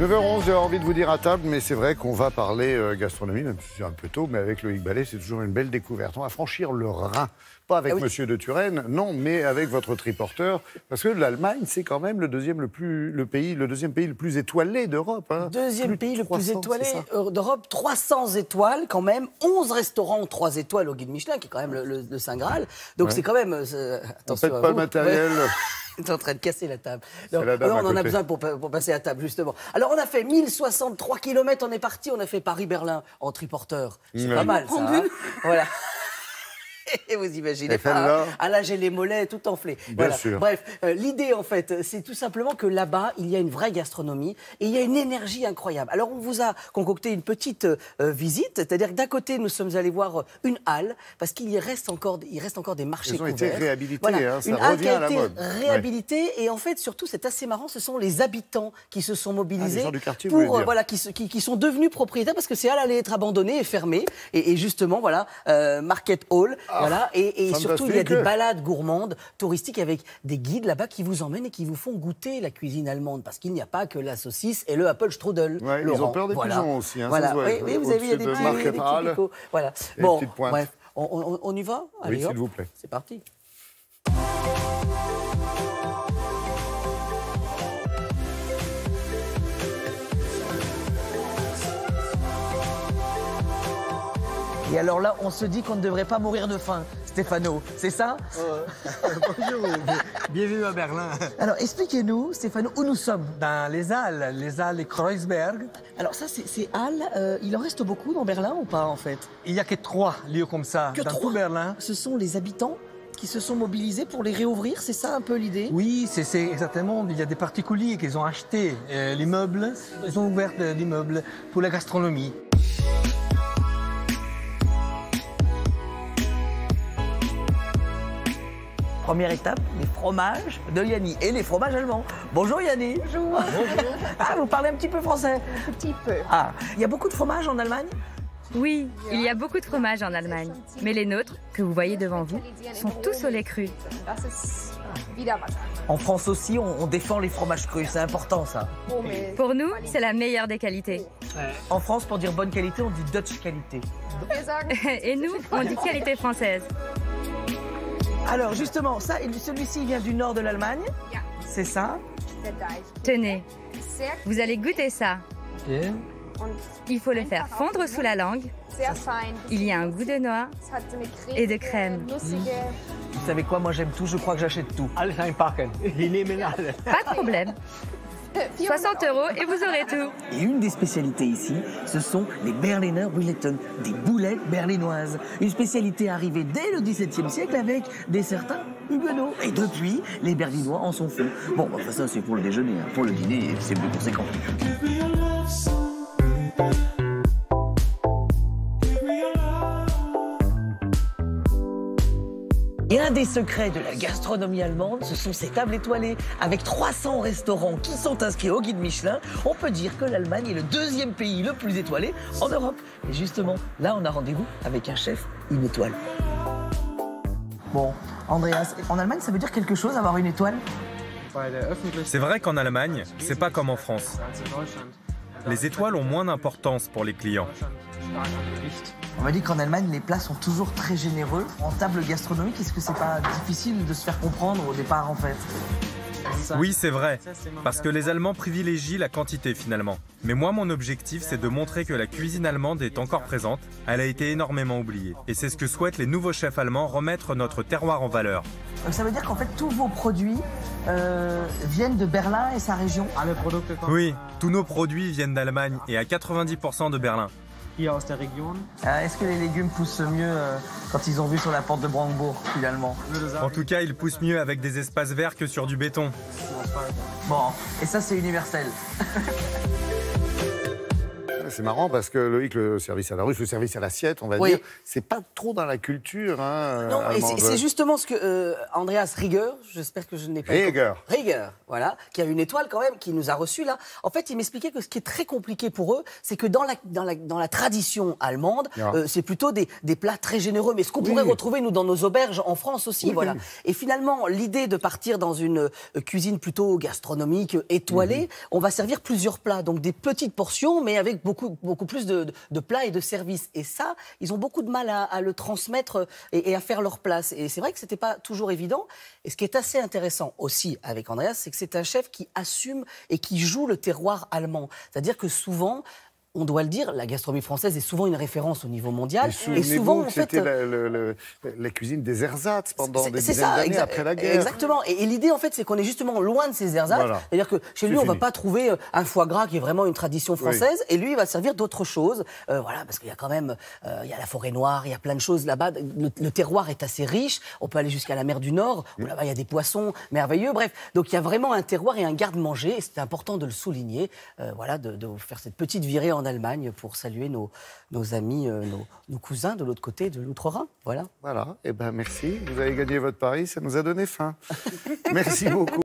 9h11, j'ai envie de vous dire à table, mais c'est vrai qu'on va parler gastronomie, même si c'est un peu tôt, mais avec Loïc Ballet, c'est toujours une belle découverte. On va franchir le Rhin, pas avec Monsieur de Turenne, non, mais avec votre triporteur, parce que l'Allemagne, c'est quand même le deuxième pays le plus étoilé d'Europe. Hein. Deuxième pays le plus 300, étoilé d'Europe, 300 étoiles quand même, 11 restaurants ont 3 étoiles au guide Michelin, qui est quand même le Saint Graal. Donc c'est quand même... attention, faites pas le matériel... T'es en train de casser la table. Non, on en a besoin pour passer à table, justement. Alors, on a fait 1063 km, on est parti, on a fait Paris-Berlin en triporteur. C'est pas mal, ça. Hein, voilà. Et vous imaginez pas, hein, là j'ai les mollets tout enflés. Voilà. Sûr. Bref, l'idée en fait, c'est tout simplement que là-bas, il y a une vraie gastronomie et il y a une énergie incroyable. Alors on vous a concocté une petite visite, c'est-à-dire que d'un côté, nous sommes allés voir une halle, parce qu'il reste encore des marchés couverts. Ils ont été réhabilités, voilà. hein, ça une halle revient qui a à la été mode. réhabilitée et en fait, surtout, c'est assez marrant, ce sont les habitants qui se sont mobilisés les gens du quartier, pour, qui sont devenus propriétaires parce que ces halles allaient être abandonnées et fermées. Et justement, voilà, Market Hall, voilà, et surtout, il y a des balades gourmandes, touristiques, avec des guides là-bas qui vous emmènent et qui vous font goûter la cuisine allemande. Parce qu'il n'y a pas que la saucisse et le Apfelstrudel. Ouais, ils ont peur des pigeons aussi. Hein, voilà. Oui, vous avez vu, il y a des petits picots. Voilà. Bon, bref, on y va? Allez, oui, s'il vous plaît. C'est parti. Et alors là, on se dit qu'on ne devrait pas mourir de faim, Stéphano, c'est ça? Bonjour, bienvenue à Berlin. Alors expliquez-nous, Stéphano, où nous sommes? Dans les Halles Kreuzberg. Alors ça, c'est Halles, il en reste beaucoup dans Berlin ou pas en fait? Il n'y a que 3 lieux comme ça dans tout Berlin. Ce sont les habitants qui se sont mobilisés pour les réouvrir, c'est ça un peu l'idée? Oui, c'est exactement, il y a des particuliers qui ont acheté l'immeuble, ils ont ouvert l'immeuble pour la gastronomie. Première étape, les fromages de Yanni et les fromages allemands. Bonjour Yanni. Bonjour. Bonjour. Ah, vous parlez un petit peu français? Un petit peu. Ah, il y a beaucoup de fromages en Allemagne? Oui, il y a beaucoup de fromages en Allemagne. Mais les nôtres, que vous voyez devant vous, sont tous au lait cru. En France aussi, on défend les fromages crus, c'est important ça. Pour nous, c'est la meilleure des qualités. En France, pour dire bonne qualité, on dit Dutch qualité. Et nous, on dit qualité française. Alors justement, ça, celui-ci vient du nord de l'Allemagne, c'est ça? Tenez, vous allez goûter ça. Il faut le faire fondre sous la langue. Il y a un goût de noix et de crème. Vous savez quoi, moi j'aime tout, je crois que j'achète tout. Alles einpacken, die nehmen alle. Pas de problème. 60 € et vous aurez tout. Et une des spécialités ici, ce sont les Berliner Buletten, des boulettes berlinoises. Une spécialité arrivée dès le XVIIe siècle avec des certains huguenots. Et depuis, les Berlinois en sont fous. Bon, enfin ça c'est pour le déjeuner, hein. Pour le dîner, c'est plus conséquent. Et un des secrets de la gastronomie allemande, ce sont ces tables étoilées. Avec 300 restaurants qui sont inscrits au guide Michelin, on peut dire que l'Allemagne est le deuxième pays le plus étoilé en Europe. Et justement, là, on a rendez-vous avec un chef, une étoile. Bon, Andreas, en Allemagne, ça veut dire quelque chose, avoir une étoile? C'est vrai qu'en Allemagne, c'est pas comme en France. Les étoiles ont moins d'importance pour les clients. On m'a dit qu'en Allemagne, les plats sont toujours très généreux. En table gastronomique, est-ce que c'est pas difficile de se faire comprendre au départ, en fait? Oui, c'est vrai, parce que les Allemands privilégient la quantité finalement. Mais moi, mon objectif, c'est de montrer que la cuisine allemande est encore présente. Elle a été énormément oubliée. Et c'est ce que souhaitent les nouveaux chefs allemands, remettre notre terroir en valeur. Donc ça veut dire qu'en fait, tous vos produits viennent de Berlin et sa région? Oui, tous nos produits viennent d'Allemagne et à 90% de Berlin. Est-ce que les légumes poussent mieux quand ils ont vu sur la porte de Brandebourg, finalement? En tout cas, ils poussent mieux avec des espaces verts que sur du béton. Bon, et ça, c'est universel. c'est marrant parce que Loïc, le service à la russe, le service à l'assiette, on va dire, c'est pas trop dans la culture. Hein, non, et c'est justement ce que Andreas Rieger, j'espère que je n'ai pas... Rieger, voilà, qui a une étoile quand même, qui nous a reçus là. En fait, il m'expliquait que ce qui est très compliqué pour eux, c'est que dans la tradition allemande, c'est plutôt des plats très généreux, mais ce qu'on pourrait retrouver, nous, dans nos auberges en France aussi, voilà. Et finalement, l'idée de partir dans une cuisine plutôt gastronomique, étoilée, on va servir plusieurs plats, donc des petites portions, mais avec beaucoup plus de plats et de services. Et ça, ils ont beaucoup de mal à le transmettre et à faire leur place. Et c'est vrai que c'était pas toujours évident. Et ce qui est assez intéressant aussi avec Andreas, c'est que c'est un chef qui assume et qui joue le terroir allemand. C'est-à-dire que souvent, on doit le dire, la gastronomie française est souvent une référence au niveau mondial. Et souvent, en fait, c'était la cuisine des ersatz pendant des dizaines d'années après la guerre. Exactement. Et l'idée, en fait, c'est qu'on est justement loin de ces ersatz. Voilà. C'est-à-dire que chez lui, on ne va pas trouver un foie gras qui est vraiment une tradition française. Et lui, il va servir d'autres choses. Voilà, parce qu'il y a quand même il y a la forêt noire, il y a plein de choses là-bas. Le terroir est assez riche. On peut aller jusqu'à la mer du Nord, où là-bas, il y a des poissons merveilleux. Bref, donc il y a vraiment un terroir et un garde-manger. Et c'est important de le souligner. Voilà, de faire cette petite virée en Allemagne pour saluer nos amis, nos cousins de l'autre côté de l'Outre-Rhin. Voilà. Voilà. Eh ben merci. Vous avez gagné votre pari. Ça nous a donné faim. Merci beaucoup.